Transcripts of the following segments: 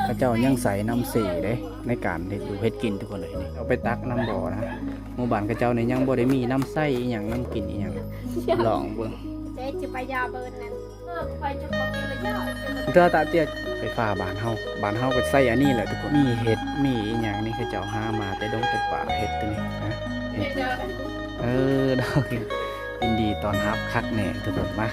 พระเจ้ายังใส่น้ำเสีเด้ในการเฮ็ดอยู่เฮ็ดกินทุกคนเลยนี่เอาไปตักน้ำบ่อนะหมู่บ้านพระเจ้าเนี่ยยังบ่ได้มีน้ำใส่อีหยังน้ำกินอีหยังลองเบิ่ง เจ๊จะไปยาเบิร์นนั้นไปจะขอกินเลยยา เธอตาเตี้ยไฟฟ้าบ้านเฮาก็ใส่อันนี้แหละทุกคนมีเห็ดมีอีหยังนี่คือเจ้าหามาแต่ดงแต่ป่าเห็ดตัวนี้นะดอกยินดีตอนรับคักแหน่ทุกคนมา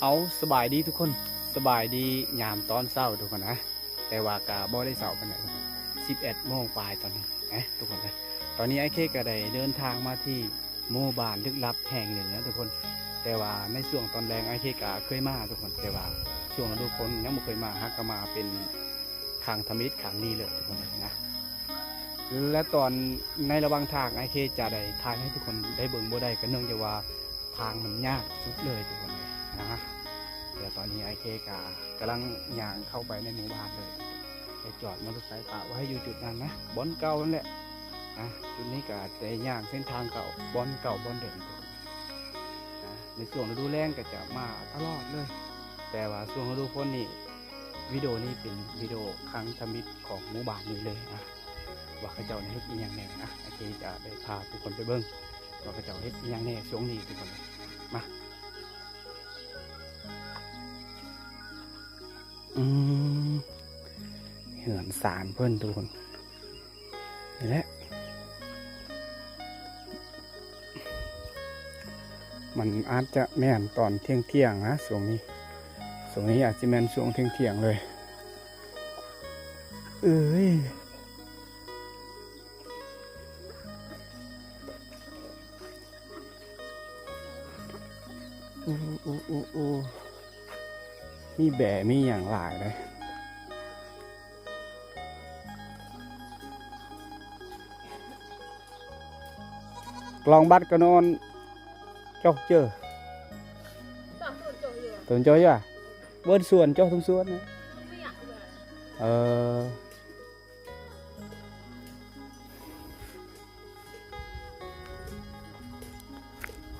เอาสบายดีทุกคนสบายดียามตอนเช้าทุกคนนะแต่ว่ากาบ่ได้เช้าปานใดทุกคน11 โมงปลายตอนนี้นะทุกคนเลยตอนนี้ไอ้เคก็ได้เดินทางมาที่หมู่บ้านลึกลับแห่งหนึ่งนะทุกคนแต่ว่าในช่วงตอนแรงไอ้เคก็เคยมาทุกคนแต่ว่าช่วงฤดูฝนยังไม่เคยมาฮักก็มาเป็นครั้งทมิตรครั้งนี้เลยทุกคนนะและตอนในระหว่างทางไอ้เคจะได้ทายให้ทุกคนได้เบิ่งบ่ได้ก็เนื่องจากว่าทางมันยากสุดเลยทุกคนเลยนะเดี๋ยวตอนนี้ไอเคกำลังย่างเข้าไปในหมู่บ้านเลยไปจอดมอเตอร์ไซค์ป่าไว้อยู่จุดนั้นนะบอนเก่านั่นแหละจุดนี้ก็จะย่างเส้นทางเก่าบอนเก่าบอนเดิมในช่วงฤดูแล้งก็จะมาตลอดเลยแต่ว่าช่วงฤดูฝนนี่วิดีโอนี้เป็นวิดีโอครั้งทมิตรของหมู่บ้านนี้เลยนะว่าเขาเจ้าเฮ็ดอีหยังแน่นะไอเคจะได้พาทุกคนไปเบิ่งว่าเขาเจ้าเฮ็ดอีหยังแน่ช่วงนี้ทุกคนมาเหือนสารเพื่อนทุกคนนี่แหละมันอาจจะแม่นตอนเที่ยงนะช่วงนี้อาจจะแม่นช่วงเที่ยงเลยมีแบะมีอย่างหลายเลยกลองบัดก็นอนเจ้าเจอตัวเจ้าอยู่เบิ้ลส่วนเจ้าทั้งส่วนนะ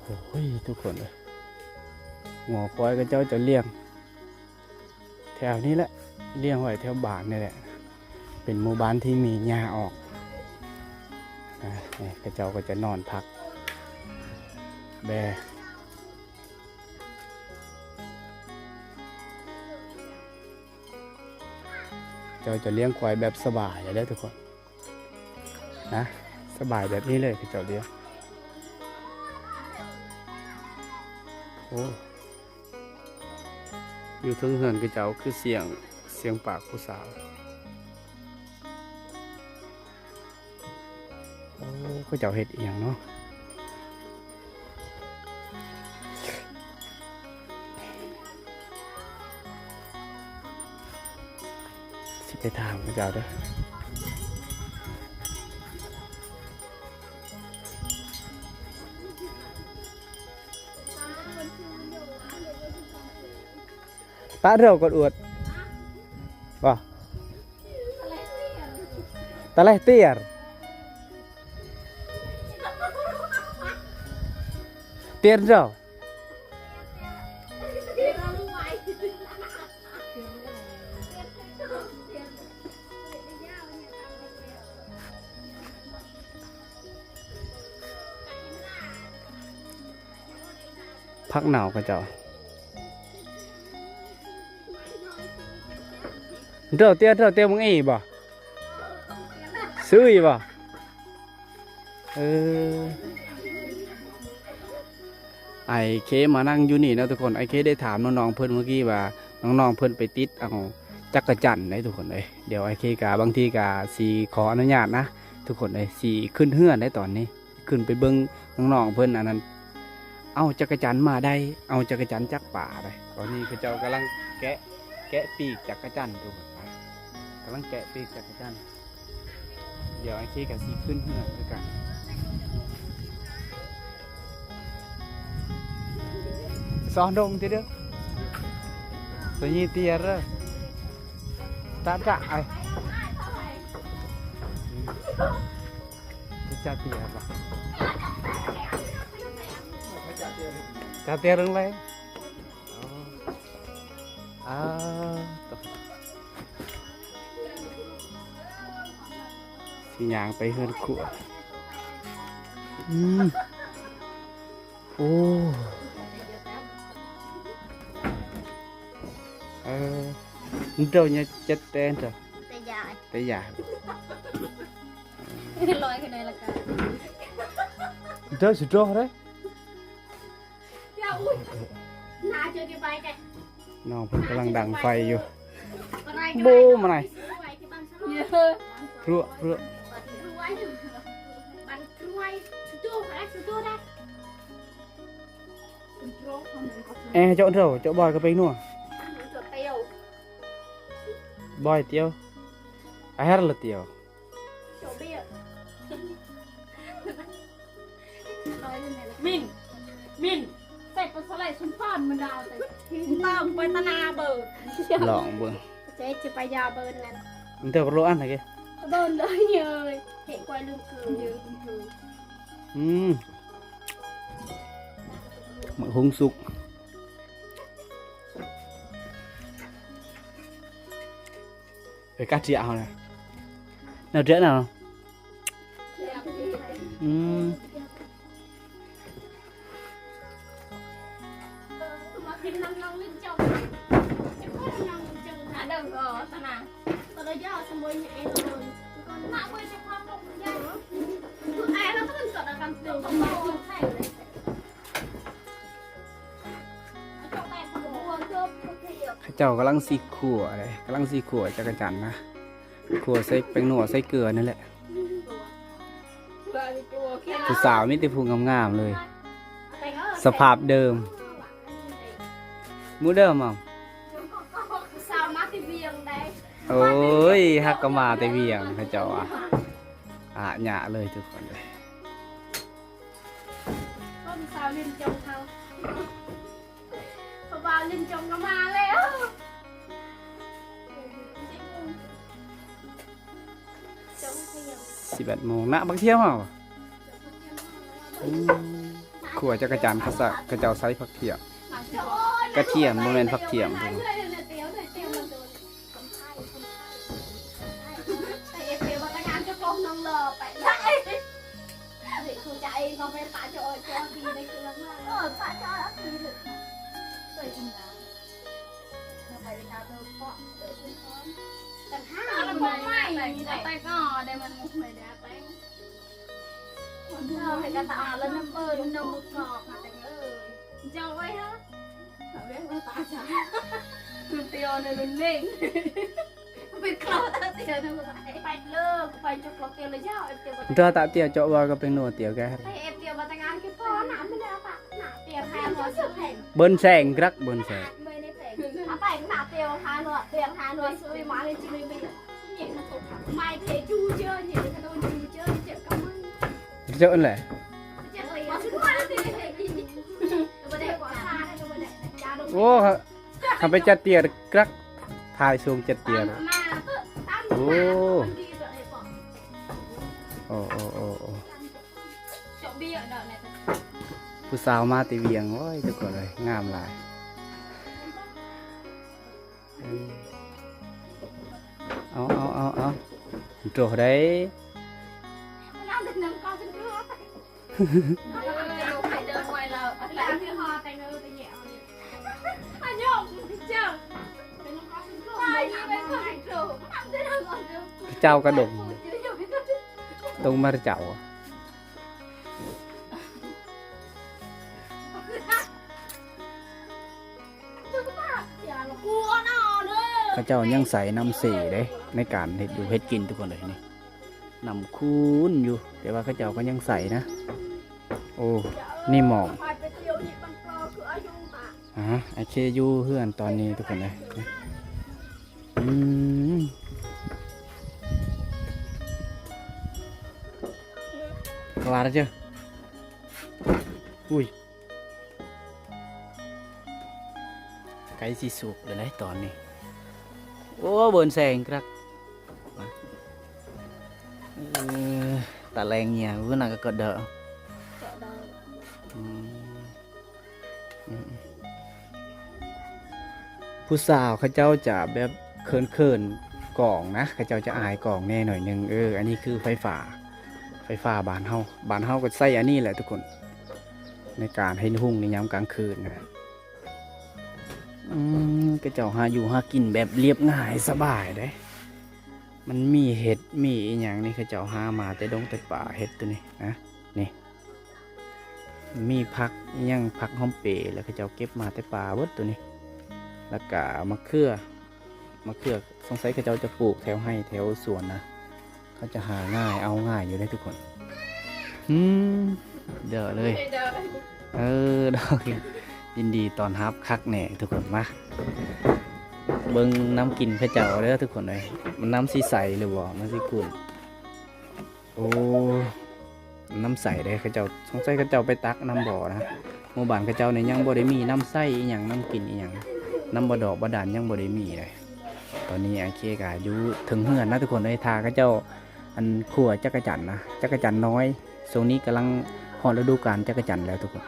โอ้ยทุกคนเลยหัวควายก็เจ้าจะเลี้ยงแถวนี้แหละเลี้ยงไว้แถวบ้านนี่แหละเป็นหมู่บ้านที่มีหญ้าออกกระเจ้าก็จะนอนพักแบเจ้าจะเลี้ยงควายแบบสบายเลยทุกคนนะสบายแบบนี้เลยกระเจ้าเลี้ยงโอ้อยู่ทั้งเหือนกระเจ้าคือเสียงปากผู้สาวโอ้กระเจ้าเห็ดอีหยังเนาะสิไปถามกระเจ้าเด้อป้าเรากดอวดว่าตะไลเตียร์เตียร์เจ้าพักหนาวกับเจ้าเตี้ยมึงอีบ่ซื้ออีบ่ไอเคมานั่งอยู่นี่นะทุกคนไอเคได้ถามน้องๆเพื่อนเมื่อกี้ว่าน้องๆเพื่อนไปติดเอาจักรจันทร์ได้ทุกคนเลยเดี๋ยวไอเคกาบางทีกาสีขออนุญาตนะทุกคนเลยสีขึ้นเฮือนได้ตอนนี้ขึ้นไปเบิ้งน้องๆเพื่อนอันนั้นเอาจักรจันทร์มาได้เอาจักรจันทร์จักป่าได้ตอนนี้เขาเจ้ากำลังแกะปีกจักรจันทร์ทุกคนกำลังแกะปีกจักรจันทร์เดี๋ยวไอเคกับสีขึ้นเฮือนด้วยกันสอนดงทีเดียวตัวนี้เตี้ยเลยตาจ่าไอ cha tiệt à cha tiệt đứng lên à thì nhàngไปhơn của ô đâu nha chết tên rồi tay dài lôi cái này là cả rơi sụt rô đấy nà chơi cái bay cái nóกำลังดังไฟอยู่บูมมาไหนรั่วรั่วchỗ rổ chỗ bòi có bánh nua bòi tiêu ai hát là tiêu minใส่ปลาสลิดชุนฟ้านมันดาวแต่ต้องไปตนาเบิร์ด lỏng bữa เจ๊จะไปยาเบิร์ดนั่น mình thử lỗ ăn này kìa เบิร์ดเลยเยยเห็นควายลืมคืนเยอะ mỡ hung sục phải cắt dạo này nào trễ nào đừng có ta nè tôi đã giao xong rồi nhẹ rồi con nãy mới cho con không dây tụi ai nó có cần sợ là cầm tiền không bao nhiêu thay rồi trong tay không buồn cơm không thiệt เจ้ากำลังสีขั่วเลยกำลังสีขั่วจักรจันทร์นะขั่วใส่แป้งนัวใส่เกลือนั่นแหละผู้สาวมิติภูงามๆเลยสภาพเดิมมูเดิมมั้ง sao má thì viền đây โอ้ยฮักก็มาแต่เวียงพระเจ้าหยะเลยทุกคนเลย con sao lên chồng thao bà vào lên chồng nó mà léo 11 โมงนะบางเที่ยวเหรอขั่วจักรจันทร์เขาสักกระเจ้าไซผักเทียมกระเทียมโมเมนต์ผักเทียม nông lờ phải chạy thì không chạy nó phải phá cho đi đây cứ lắm phá cho đó thì được rồi chúng ta nó phải nào đâu có để xin con tầng hai là bông mày tay có đây mình một mày đã tay rồi phải cả tạo lên năm bơi nông một ngọt mà thành ơi cho vậy hả phải biết nó tả chả tiêu này mình lênเป็นคลอตเตียวนึงไปเลิกไปจบคลอตเตียวเลยเจ้าเอฟเตียว เธอตาเตียวเจาะบอยก็เป็นหนัวเตียวแก ไปเอฟเตียวมาแต่งงานกี่พอหนาไม่ได้ปะหนาเตียวแทนหัวสุดแห่ง เบิ้ลแสงรักเบิ้ลแสง ไม่ได้แทงถ้าแต่งหนาเตียวทานหัวเตียวทานหัวซื้อมาเลยจีไม่เหยียดตกไม่เพจูเจอเหยียดกระโดดจูเจอเจ็บกับมัน เจ้าอันไหน เจ็บเลยมาซื้อมาเลยทีไม่ได้กว่าชาได้ไม่ได้จ้าดม โอ้ทำไปจัดเตียรักทายสูงจัดเตียโอ้โอ้โอ้โอ้โอ้ผู้สาวมาตีเวียงโอ้ยทุกคนเลยงามหลายเอาโจได้เจ้ากระดงตรงมาเจ้าพระเจ้ายังใส่น้ำเสีเด้ในการเห็ดอยู่เห็ดกินทุกคนเลยนี่นำคูนอยู่แต่ว่าพระเจ้าก็ยังใส่นะโอ้นี่หมอกไอเคยูเพื่อนตอนนี้ทุกคนเลยKelar chưa? Ui cái gì sụp rồi đấy toàn này. Ô bơn sèn các ตาแรงเงี้ยเพื่อนก็กดเด้อ เจาะได้ อืมผู้สาวเขาเจ้าจะแบบเขินกล่องนะเขาเจ้าจะอายกล่องแน่หน่อยหนึงอันนี้คือไฟฟ้าบ้านเฮาก็ใส่อันนี้แหละทุกคน ในการให้หุ่งในยามกลางคืนนะก็เจ้าหาอยู่หากินแบบเรียบง่ายสบายได้ มันมีเห็ดมีอหย่างนี่เขาเจ้าหามาแต่ดงแต่ป่าเห็ดตัวนี้นะนี่มีผักอิหยังผักหอมเปรย์แล้วเขาเจ้าเก็บมาแต่ป่าเบิดตัวนี้ แล้วก็มะเขือสงสัยเขาเจ้าจะปลูกแถวให้แถวสวนนะเขาจะหาง่ายเอาง่ายอยู่ได้ทุกคนเด้อเลยดอกยินดีตอนรับคักแหน่ทุกคนมาเบิ้งน้ำกินพระเจ้าเด้อทุกคนเลยมันน้ำสีใสหรือบ่น้ำสีกุ่นโอ้น้ำใสได้เขาเจ้าสงสัยเขาเจ้าไปตักน้ำบ่อนะหมู่บ้านเขาเจ้าเนี่ยยังบ่ได้มีน้ำใสอีหยังน้ำกินอีหยังน้ำบ่ดอกบ่ดานยังบ่ได้มีเลยตอนนี้ไอ้เคกอยู่ถึงเฮือนนะทุกคนเลยทาเขาเจ้าอันขั่วจักรจันทร์นะจักรจันทร์น้อยช่วงนี้กำลังฮอดฤดูกาลจักรจันทร์แล้วทุกคน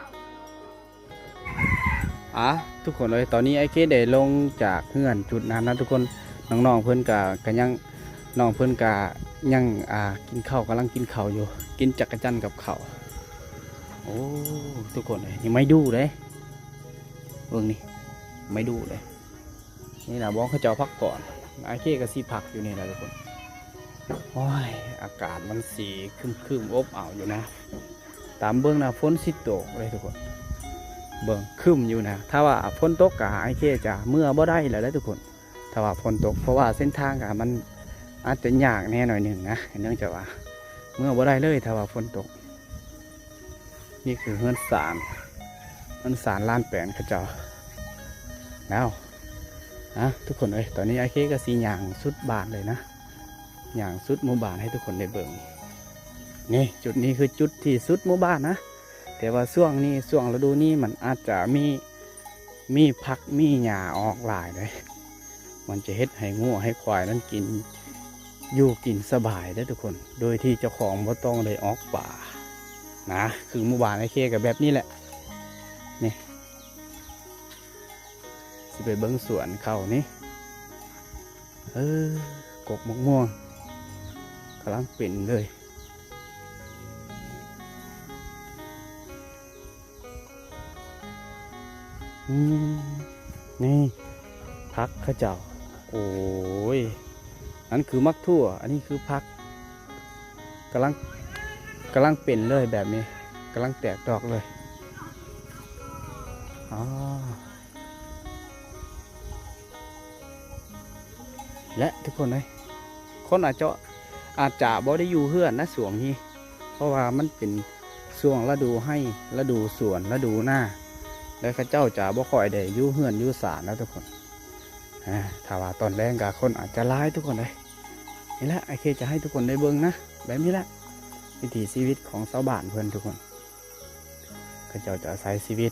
ทุกคนเลยตอนนี้ไอ้เคได้ลงจากเฮือนจุดนั้นนะทุกคนน้องๆเพื่อนก็ยังน้องเพื่อนก็ยังกินข้าวกำลังกินข้าวอยู่กินจักรจันทร์กับข้าวโอ้ทุกคนเลยยังไม่ดูเลยเบิ่งนี่ไม่ดูเลยนี่นะบอกเขาเจ้าพักก่อนไอ้เคก็สีผักอยู่นี่แหละทุกคนโอ้ยอากาศมันสีครึมอบอ้าวอยู่นะตามเบื้องนะฝนสิตกเลยทุกคนเบิ่งคึมอยู่นะถ้าว่าฝนตกกะไอ้เคจะเมื่อบ่ได้แล้วทุกคนถ้าว่าฝนตกเพราะว่าเส้นทางกะมันอาจจะยากแน่หน่อยหนึ่งนะเนื่องจากว่าเมื่อบ่ได้เลยถ้าว่าฝนตกนี่คือเฮือนศาลล้านแปลนกระเจ้าแล้วทุกคนตอนนี้ไอ้เคก็สีหยางสุดบานเลยนะหยางสุดหมู่บ้านให้ทุกคนได้เบิ่งนี่จุดนี้คือจุดที่สุดหมู่บ้านนะแต่ว่าช่วงฤดูนี้มันอาจจะมีผักมีหญ้าออกหลายเลยมันจะเฮ็ดให้งัวให้ควายนั้นกินอยู่กินสบายได้ทุกคนโดยที่เจ้าของบ่ต้องได้ออกป่านะคือหมู่บ้านไอ้เคกับแบบนี้แหละนี่สิไปเบิ้งสวนเขานี่กกมะม่วงกำลังเป็นเลยนี่พักข้าเจ้าโอ้ยอันคือมักทั่วอันนี้คือพักกำลังเป็นเลยแบบนี้กำลังแตกดอกเลยและทุกคนเลยคนอาจจะบ่ได้อยู่เฮือนนะสวงนี้เพราะว่ามันเป็นช่วงฤดูให้ฤดูสวนฤดูหน้าแล้วข้าเจ้าจะบ่ค่อยได้อยู่เฮือนอยู่ศาลแล้วทุกคนถ้าว่าตอนแรกกับคนอาจจะร้ายทุกคนเลยนี่แหละไอเคจะให้ทุกคนได้เบิ่งนะแบบนี้แหละวิถีชีวิตของชาวบ้านเพื่อนทุกคนข้าเจ้าจะใช้ชีวิต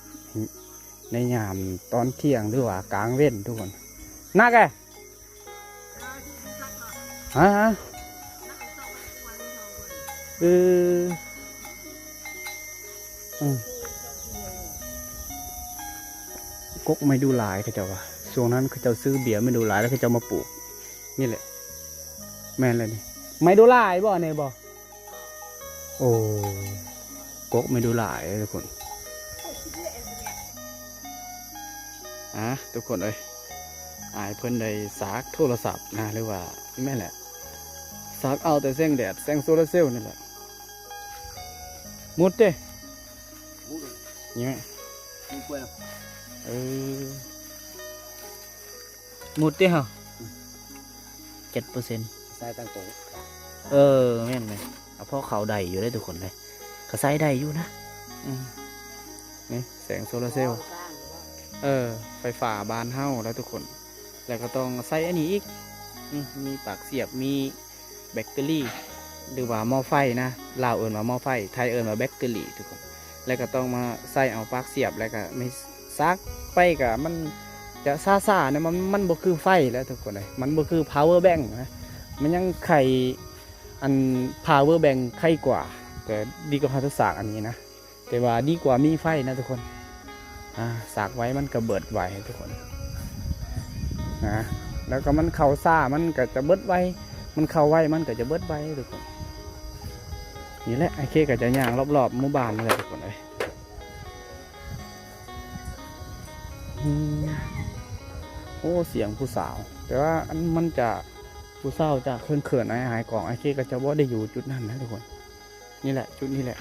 ในยามตอนเที่ยงหรือว่ากลางเว้นทุกคนนักกกไม่ดูหลายเขาเจ้าว่าช่วงนั้นเขาเจ้าซื้อเบียร์ไม่ดูหลายแล้วเขาเจ้ามาปลูกนี่แหละแม่นเลยนี่ไม่ดูหลายบ่เนี่ยบ่โอ้กกไม่ดูหลายทุกคนทุกคนอายเพิ่นได้สากโทรศัพท์นะหรือว่าแม่แหละสากเอาแต่แสงแดดแสงโซลาร์เซลล์นี่แหละมุดเด้นี่ไหมมุดเด้เหรอ7%ใส่ตั้งโตแม่นไหมเพราะเขาได้อยู่ได้ทุกคนเลยก็ใส่ได้อยู่นะนี่แสงโซลาร์เซลล์ไฟฟ้าบ้านเฮาแล้วทุกคนแล้วก็ต้องใส่อันนี้อีกมีปากเสียบมีแบตเตอรี่หรือว่าหม้อไฟนะลาวเอิญว่าหม้อไฟไทยเอิญว่าแบตเตอรี่ทุกคนแล้วก็ต้องมาใส่เอาปากเสียบแล้วก็ไม่ซักไฟกับมันจะซ่าๆเนี่ยมันบ่คือไฟแล้วทุกคนเลยมันบ่คือ power bank นะมันยังไข่ อัน power bank ไข่กว่าแต่ดีกว่าพาสสากอันนี้นะแต่ว่าดีกว่ามีไฟนะทุกคนสากไว้มันก็เบิดไวทุกคนนะแล้วก็มันเข่าซ่ามันก็จะเบิดไวมันเข่าไวมันก็จะเบิดไวทุกคนนี่แหละไอ้เคก็จะย่างรอบๆหมู่บ้านนี่แหละทุกคนเลยโอ้เสียงผู้สาวแต่ว่าอันมันจะผู้สาวจะเขินๆหายกล่องไอ้เคก็จะว่าได้อยู่จุดนั้นนะทุกคนนี่แหละจุดนี้แหละ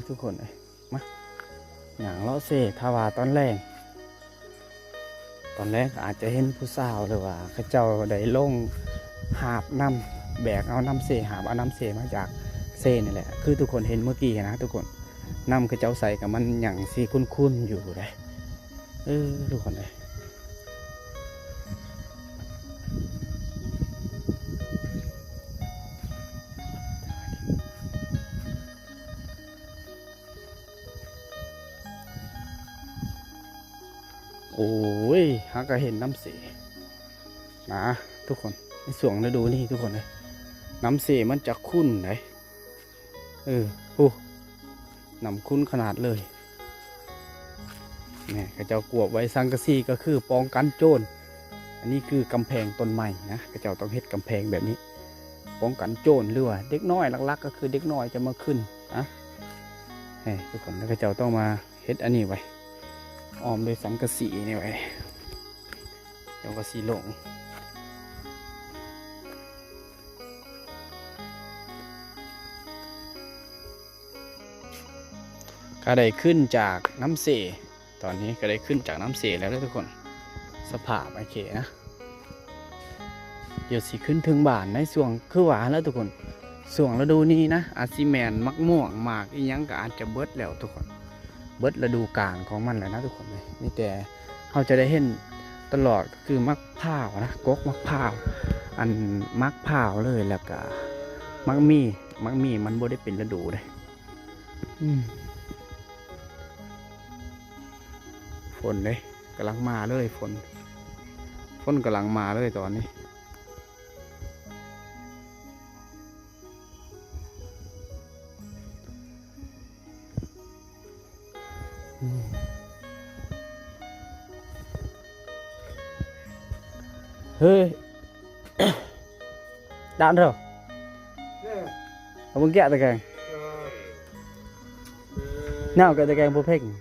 ทุกคนเลยมาอย่างเลาะเซ่ทาวาตอนแรกอาจจะเห็นผู้สาวหรือว่าเขาเจ้าได้ลงหาบน้ำแบกเอาน้ำเซ่หาบเอาน้ำเซ่มาจากเซ่นี่แหละคือทุกคนเห็นเมื่อกี้นะทุกคนน้ำเขาเจ้าใส่กับมันอย่างสีคุ้นๆอยู่เลยทุกคนเลยโอ้ยฮักก็เห็นน้ำเสีนะทุกคนในส่วงฤดูนี่ทุกคนเลยน้ำเสีมันจะขุ่นเลยน้ำขุ่นขนาดเลยเนี่ยกระเจ้ากวบไว้สังกะสีก็คือป้องกันโจรอันนี้คือกำแพงต้นใหม่นะกระเจ้าต้องเฮ็ดกำแพงแบบนี้ป้องกันโจรหรือว่าเด็กน้อยลักๆก็คือเด็กน้อยจะมาขึ้นนะทุกคนแล้วกระเจ้าต้องมาเฮ็ดอันนี้ไว้อ้อมโดยสังกะสีนี่ไว้เดี๋ยวก็สีหลงก็ได้ขึ้นจากน้ำเสตอนนี้ก็ได้ขึ้นจากน้ำเสแล้วทุกคนสภาพโอเคนะเดี๋ยวสิขึ้นถึงบ้านในส่วงคือหวานแล้วทุกคนส่วงฤดูนี้นะอาซิแมนมักม่วงมากอีหยังก็อาจจะเบิดแล้วทุกคนเบิดฤดูกาลของมันแล้วนะทุกคนเลยนี่แต่เราจะได้เห็นตลอดก็คือมักพร้าวนะกกมักพร้าวอันมักพร้าวเลยแล้วก็มักมีมันบ่ได้เป็นฤดูเลยฝนเลยกำลังมาเลยฝนกำลังมาเลยตอนนี้เฮ้ย đạn rồi ông kẹt tay kèn nào kẹt tay kèn vô phênh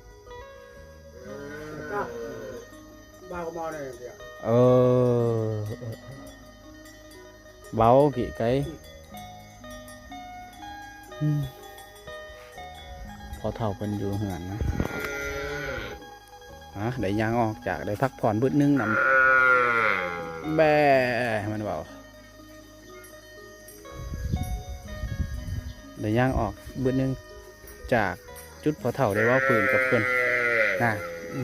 báo kỹ cáiพอเท่าเป็นอยู่เหมือนนะได้ยางออกจากได้พักผ่อนบึ้ดนึงนำแบ่มันบอกได้ยางออกบึ้ดนึงจากจุดพอเท่าได้ว่าปืนกับเพื่อนนะ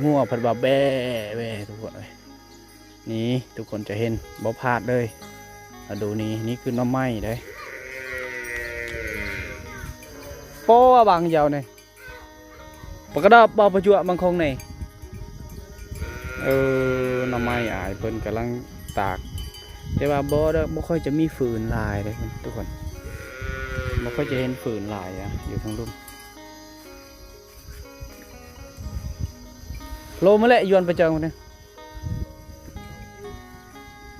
งัวผัดบาแบ่ทุกคนเลยนี่ทุกคนจะเห็นบ่พลาดเลยมาดูนี่คือน้ำไม้ได้โป้บางยาวเนี่ยปกติบ่ประจุบางคงเนี่ยน้ำไม้อายเพิ่นกำลังตากแต่ว่าบ่ค่อยจะมีฝืนลายเลยทุกคนบ่ค่อยจะเห็นฝืนลายอยู่ทางลุ่มโลมาแล้วยวนไปเจอมันเนี่ย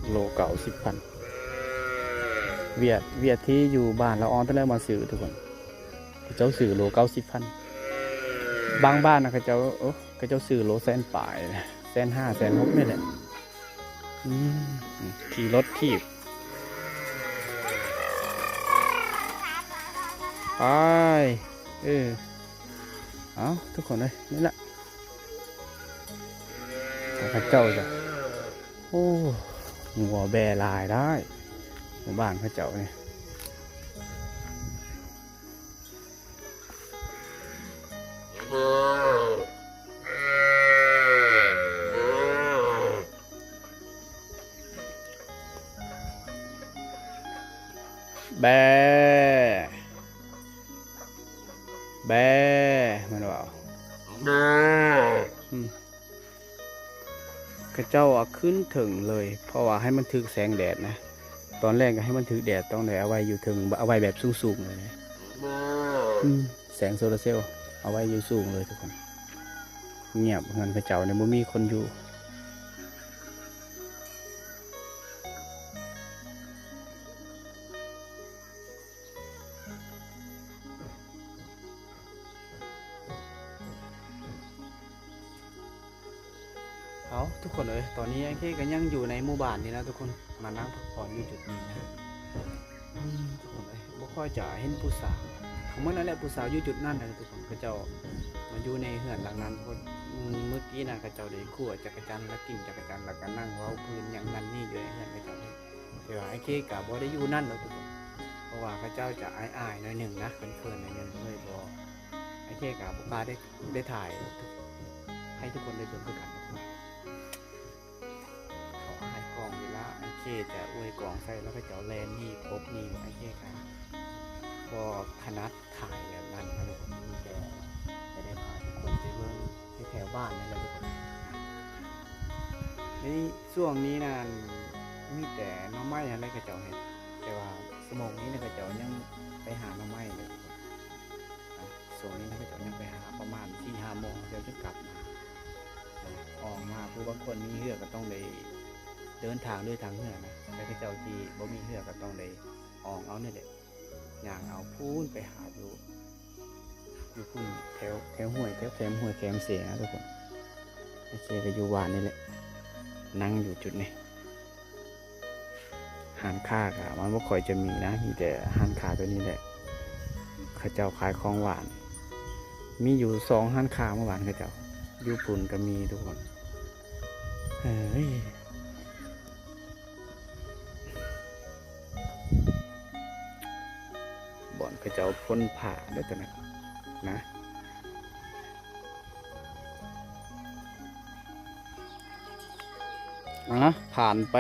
โลเก่า10,000เวียดที่อยู่บ้านเราออนตั้งแต่มาซื้อทุกคนเจ้าซื้อโล90,000บางบ้านนะเขาเจ้าซื้อโล100,000ปลาย150,000 160,000นี่แหละขี่รถถีบไปเอาทุกคนเลยนี่แหละข้าเจ้าจ้ะโอ้หัวแบลายได้หมู่บ้านข้าเจ้าเนี่ยแบมันบอก กระเจ้าเอาขึ้นถึงเลย เพราะว่าให้มันถึกแสงแดดนะตอนแรกก็ให้มันถึกแดดต้องได้เอาไว้อยู่ถึงเอาไว้แบบสูงๆเลยนะแสงโซลาร์เซลล์เอาไว้อยู่สูงเลยทุกคนเงียบเงินกระเจ้าเนี่ยบ่มีคนอยู่เอาทุกคนเลยตอนนี้ไอ้เคก็ยังอยู่ในหมู่บ้านนี่นะทุกคนมานั่งพักผ่อนอยู่จุดนี้นะทุกคนเลยบ่ค่อยจะเห็นผู้สาวของมันนั่นแหละผู้สาวอยู่จุดนั้นนะทุกคนเขาเจ้ามาอยู่ในเฮือนหลังนั้นทุกคนเมื่อกี้นะเขาเจ้าได้คั่วจักรจันทร์แล้วกินจักรจันทร์แล้วก็นั่งเว้าพื้นอย่างนั้นนี่อยู่ในเฮือนเขาเจ้าเลยแต่ว่าไอ้เคก็บ่ได้อยู่นั่นแล้วทุกคนเพราะว่าเขาเจ้าจะอายๆหน่อยหนึ่งนะเขินๆหน่อยหนึ่งเลยบ่ไอ้เคก็บ่กล้าได้ถ่ายให้ทุกคนได้เบิ่งด้วยกันนะ เขาอายกองเวลาไอ้เคจะอวยกองใส่แล้วก็จะแลนนี่พบนี่ไอ้เคครับพอคณะถ่ายแบบนั้นนะทุกคนมีแต่จะได้พาทุกคนไปเบิ่งที่แถวบ้านนี่แหละทุกคนนี่ช่วงนี้นั่นมีแต่หน้องไม้อะไรกระเจ้าเห็นแต่ว่าสมองนี้นะกระเจ้ายังไปหาหน้องไม้เลยทุกคนช่วงนี้นะกระเจ้ายังไปหาประมาณ4-5 โมงเดี๋ยวจะกลับมาออกมาผู้บางคนมีเหือก็ต้องเลยเดินทางด้วยทางเหือนะแต่เจ้าที่บ่มีเหือก็ต้องเลยออกเอาเนี่ยแหละอย่างเอาพูนไปหาอยู่พูนแถวห้วยแถวแคมห้วยแคมเสียนะทุกคนไอ้เคก็อยู่บ้านนี่แหละนั่งอยู่จุดนี้หานค้าก็มันบ่ค่อยจะมีนะมีแต่หานค้าตัวนี้แหละเขาเจ้าขายของหวานมีอยู่2 หานค้าเมื่อวานเขาเจ้าอยู่ปุ่นก็มีทุกคนเฮ้ยบ่อนเขาเจ้าพ่นผ่าด้วยตัวนี้นะผ่านไป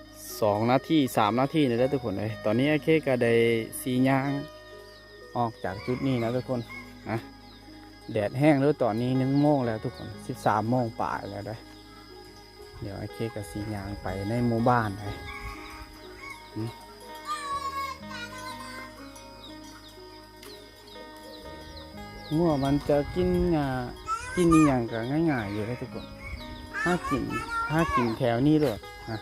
2 นาที3 นาทีเลยแล้วทุกคนเลยตอนนี้ไอ้เคก็ได้สีย่างออกจากจุดนี้นะทุกคนนะแดดแห้งแล้วตอนนี้1 โมงแล้วทุกคน13 โมงป่ายแล้วได้เดี๋ยวไอ้เคกับสียางไปในหมู่บ้านไปงัวมันจะกินกินนี่อย่างก็ง่ายๆอยู่แล้วทุกคนถ้ากินแถวนี้เลยนะ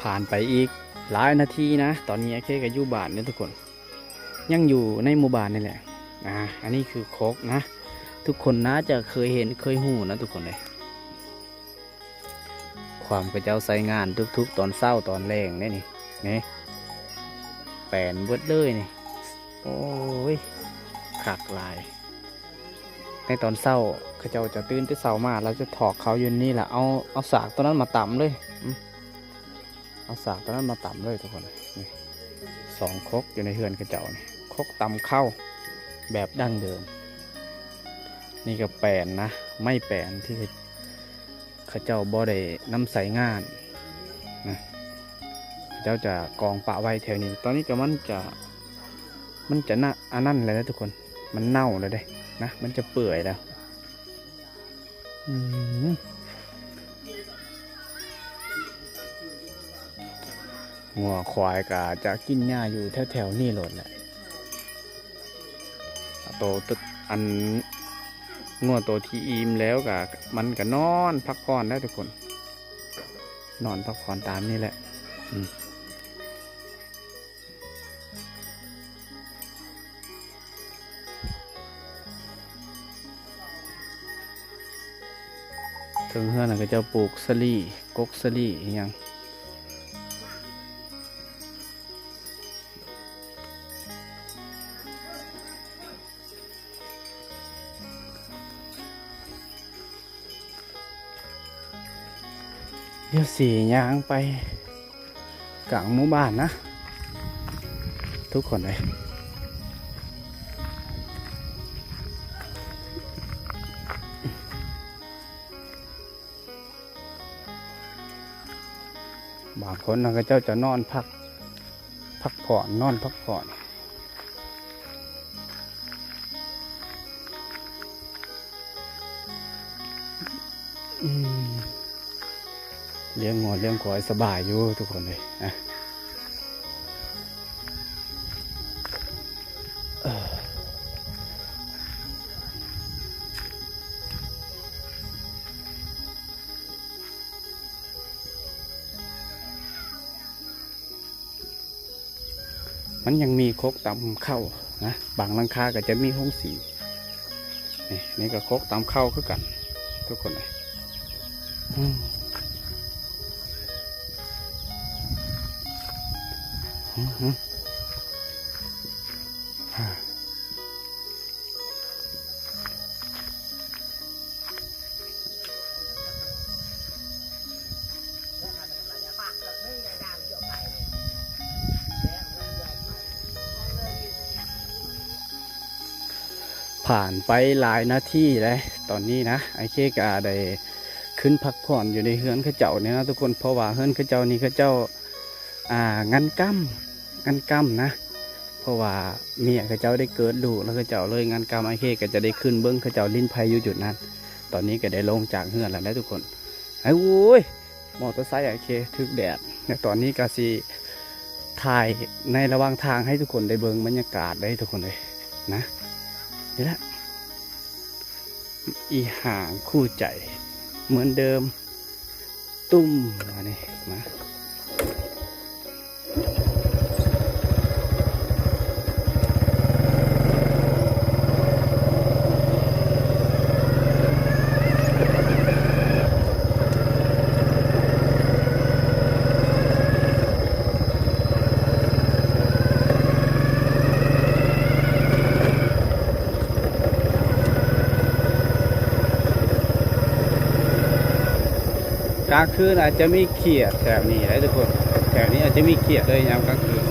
ผ่านไปอีกหลายนาทีนะตอนนี้ไอ้เคกับอยู่บ้านเนี่ยทุกคนยังอยู่ในหมู่บ้านนี่แหละอันนี้คือโคกนะทุกคนน่าจะเคยเห็นเคยหูนะทุกคนเลยความกระเจ้าใส่งานทุกๆตอนเศร้าตอนแรงนี่แปลนเบิดเลยนี่โอ้ยขักลายในตอนเศร้าเขาเจ้าจะตื่นที่เสามาแล้วจะถอกเขาอยู่นี่แหละเอาสากตัวนั้นมาต่ำเลยเอาสากตัวนั้นมาต่ำเลยทุกคนนี่2 ครกอยู่ในเฮือนเขาเจ้านี่ครกตำเข้าแบบดั้งเดิมนี่ก็แปลนนะไม่แปลนที่เขาเจ้าบ่ได้นำใส่งานนะเจ้าจะกองปะไว้แถวนี้ตอนนี้ก็มันจะน่าอันนั้นเลยนะทุกคนมันเน่าเลยได้นะมันจะเปื่อยแล้วงัวควายก็จะกินหญ้าอยู่แถวนี่หล่นแหละอันงัวตัวที่อิ่มแล้วก็มันก็นอนพักผ่อนได้ทุกคนนอนพักผ่อนตามนี่แหละถึงเฮือนก็จะปลูกสลีกกสลีอย่างเดี๋ยวสีย่างไปกลางหมู่บ้านนะทุกคนเลย างคนนะก็เจ้าจะนอนพักผ่อนนอนพักผ่อนเลี้ยงงัวเลี้ยงควายสบายอยู่ทุกคนเลยนะมันยังมีคกตำเข้านะบางหลังคาก็จะมีห้องสีนี่ก็คกตำเข้าคือกันทุกคนเลยผ่านไปหลายนาทีเลยตอนนี้นะไอ้เคกาได้ขึ้นพักผ่อนอยู่ในเฮือนข้าเจ้าเนี่ยนะทุกคนเพราะว่าเฮือนข้าเจ้านี่ข้าเจ้างานกรรมนะเพราะว่าเมียข้าเจ้าได้เกิดลูกแล้วข้าเจ้าเลยงานกรรมไอ้เคก็จะได้ขึ้นเบิ้งข้าเจ้าลิ้นไผ่อยู่จุดนั้นตอนนี้ก็ได้ลงจากเฮือนแล้วนะทุกคนไอ้โว้ยมอเตอร์ไซค์ไอ้เคทึกแดดในตอนนี้ก็สิถ่ายในระหว่างทางให้ทุกคนได้เบิ้งบรรยากาศได้ทุกคนเลยนะนี่แหละอีห่างคู่ใจเหมือนเดิมตุ้มมาเนี่ยมาลางคืนอาจจะมีเขียดแถวนี้นะทุกคนแถวนี้อาจจะมีเขียดเลยยามกลางคืน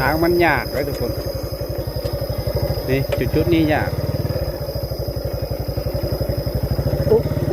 ทางมันยากเลยทุกคนนี่จุดนี้ยากโอ้โห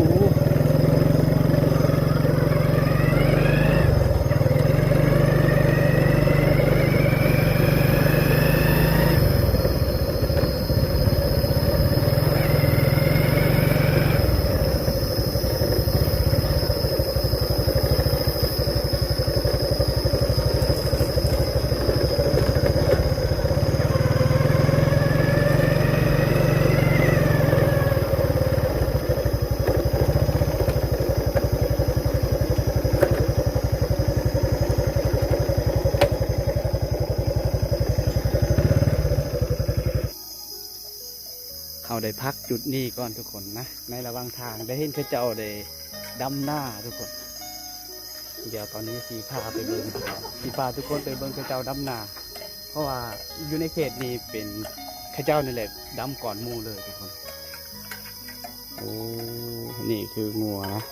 เอาได้พักจุดนี้ก่อนทุกคนนะในระหว่างทางได้เห็นเขาเจ้าได้ดำหน้าทุกคนเดี๋ยวตอนนี้สีพาไปเบิ้งสีพาทุกคนไปเบิ้งเขาเจ้าดำหน้าเพราะว่าอยู่ในเขตนี้เป็นเขาเจ้านี่แหละดำก่อนหมู่เลยทุกคนโอ้นี่คืองัวนะ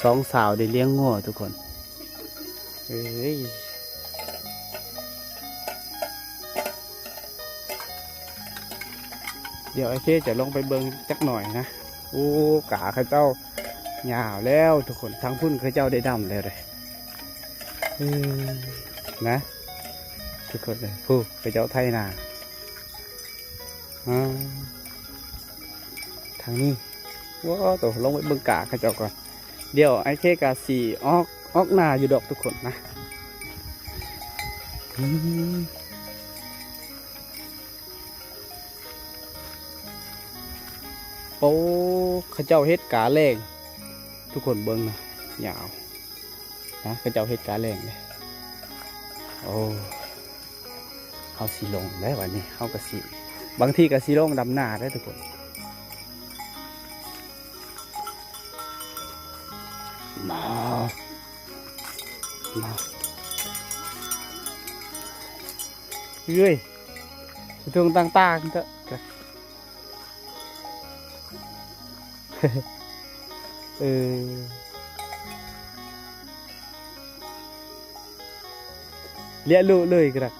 สองสาวได้เลี้ยงงัวทุกคนเฮ้ย ดี๋ยวไอ้เคจะลงไปเบิ่งจักหน่อยนะโอ้กาข้าเจ้าหยาวแล้วทุกคนทั้งพุ่นข้าเจ้าได้ดำแล้วเลยนะทุกคนเลยผู้ข้าเจ้าไทยนาทางนี้ว้าวตัวลงไปเบิ่งกาข้าเจ้าก่อนเดี๋ยวไอ้เคกาสีออกนาอยู่ดอกทุกคนนะโอ้ข้าเจ้าเฮ็ดกาแรงทุกคนเบิ่งนะยาวนะข้าเจ้าเฮ็ดกาแรงเลยโอ้เขาสีลงได้วันนี้เขากระสีบางทีกระสีลงดำหน้าได้ทุกคนมาเฮ้ยตรงต่างๆก็เลี้ยลูเลยกระ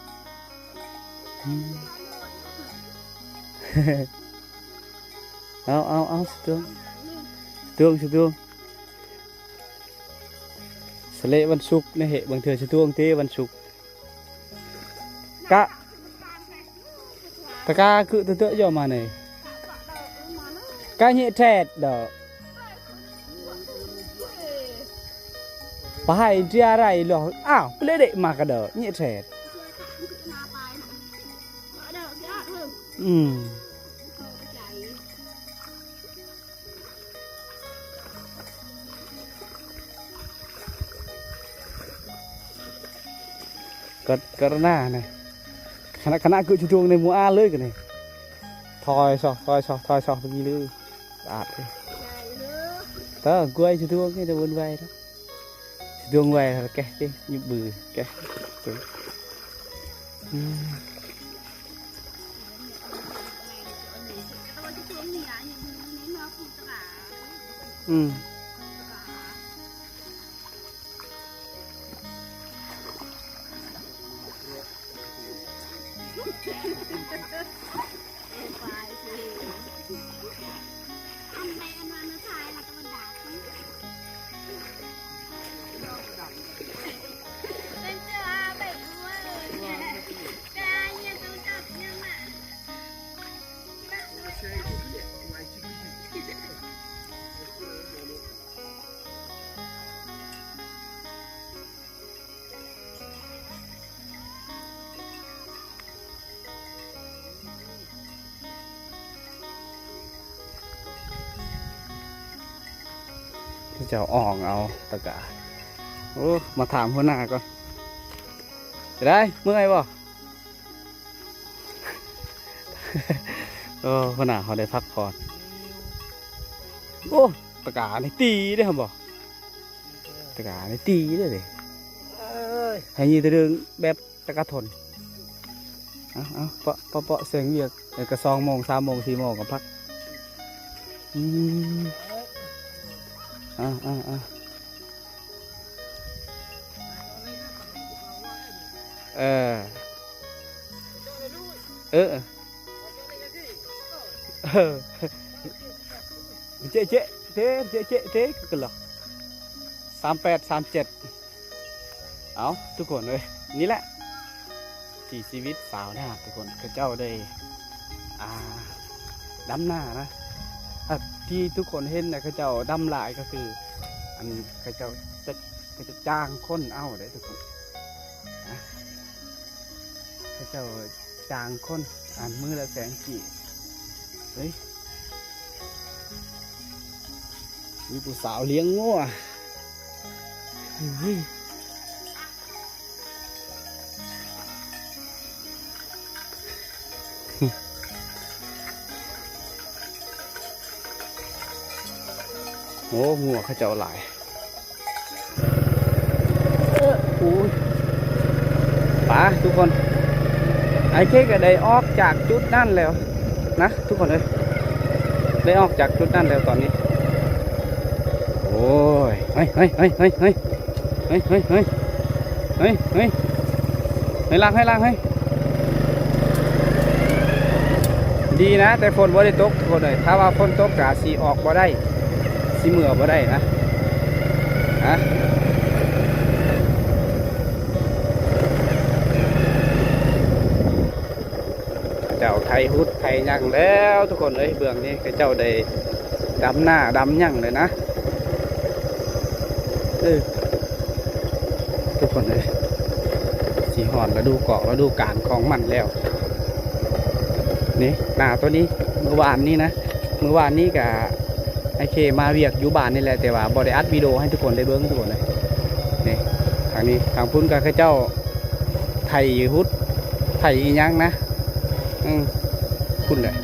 เอาสตวงสเลวันศุกร์เนี่ยเหบางเถื่อสตวงเตวันศุกร์กะตะกาคือเตอะย่อมาเนี่ยกะเหยแทดดอกไปที่อะไรหรออ้าวเปลเดมากระเดาะเหยแทดก็หน้าเนี่ยคณะคือชุดวงในมัวอาเลยกันนี่ทอยชอเมื่อกี้เลยอาดเลยแต่กล้วยชุดวงนี่จะวนไปแล้วชุดวงไปแกดิยุบบือแกจะอ่องเอาตะกาโอ้มาถามหัวหน้าก่อนจะได้เมื่อยบ่หัวหน้าเขาได้พักผ่อนโอ้ตะกาในตีได้ครับบ่ตะกาในตีได้เลยให้ยีตะดึงแบบตะกาทนเปาะเสียงเวียกกระ2 โมง 3 โมง 4 โมงกับพักเจ๊กันหรอ38 37เอาทุกคนเลยนี่แหละที่ชีวิตสาวหน้าทุกคนก็เจ้าได้ดำหน้านะที่ทุกคนเห็นนะเขาเจ้าดำหลายก็คืออันเขาเจ้าจะจ้างคนเอาได้ทุกคนเขาเจ้าจ้างคนมือละ100,000 กีบเฮ้ยมีผู้สาวเลี้ยงงัวโอ้งัวเขาเจ้าหลายป่าทุกคนไอ้เค้กได้ออกจากจุดนั่นแล้วนะทุกคนเลยได้ออกจากจุดนั่นแล้วตอนนี้โอ้ยเฮ้ยล้างให้ ดีนะแต่ฝนบ่ได้ตกทุกคนเลยถ้าว่าฝนตกกะสีออกบ่ได้สีเมื่อบ่ได้นะฮะเจ้าไทยฮุดไทยยังแล้วทุกคนเลยเบื้องนี้ก็เจ้าได้ดำหน้าดำยังเลยนะทุกคนเลยสีหอนแล้วดูเกาะแล้วดูการของมันแล้วนี่หน้าตัวนี้เมื่อวานนี้นะเมื่อวานนี้กับไอเคมาเวียกอยู่บ้านนี่แหละแต่ว่าบอได้อัดวิดีโอให้ทุกคนได้เบิ้งทุกคนเลยนี่ทางนี้ทางพุ่นกับข้าเจ้าไทยฮุดไทยอีหยังนะพุ่นเลย